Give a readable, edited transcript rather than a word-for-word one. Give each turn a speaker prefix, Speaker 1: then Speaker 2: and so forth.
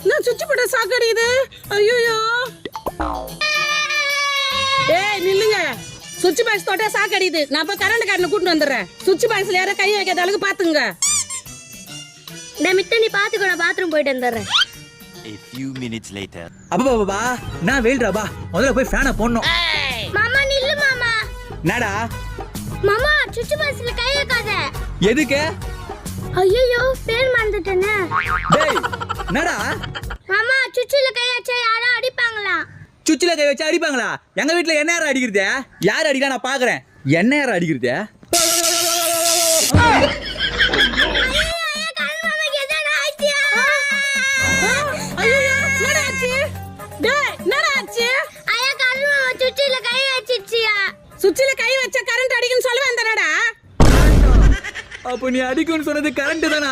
Speaker 1: நான் சுவிட்ச் போட்ட சாக்கடிக்குது. ஐயோ ஏய் நில்லுங்க. சுவிட்ச் பாக்ஸ் தொட்டா சாக்கடிக்குது. நான் போய் கரண்ட் காரனை கூட்டிட்டு வந்துடுறேன். சுவிட்ச் பாக்ஸ்ல யாரும் கை வைக்காத அளவுக்கு பாத்துங்க.
Speaker 2: நான் மித்த நீ பாத்துக்கோ, நான் பாத்ரூம் போயிட்டு வந்துடுறேன்.
Speaker 3: A few minutes later.
Speaker 4: அப்பா நான் வெயில்றாப்பா, முதல்ல போய் ஃபேனை போடணும்.
Speaker 2: மாமா நில்லு மாமா.
Speaker 4: என்னடா
Speaker 2: மாமா சுவிட்ச் பாக்ஸ்ல கை வைக்காத.
Speaker 4: எதுக்கு?
Speaker 2: ஐயோ பேர் மறந்துட்டேனே.
Speaker 4: டேய் என்னடா?
Speaker 2: மாமா சுவிட்ச்ல கை வச்சா யாரும் அடிப்பாங்களா?
Speaker 4: சுவிட்ச்ல கை வச்சு அடிப்பாங்களா? எங்க வீட்ல என்ன யாரும் அடிக்கிறது? யார் அடிக்கா நான் பாக்குறேன். என்ன யாரும் அடிக்கிறது?
Speaker 1: சுவிட்ச்ல கை வச்சா கரண்ட் அடிக்குன்னு சொல்ல வந்தடா.
Speaker 4: அப்ப நீ அடிக்கும்னு சொன்னது கரண்ட் தானா?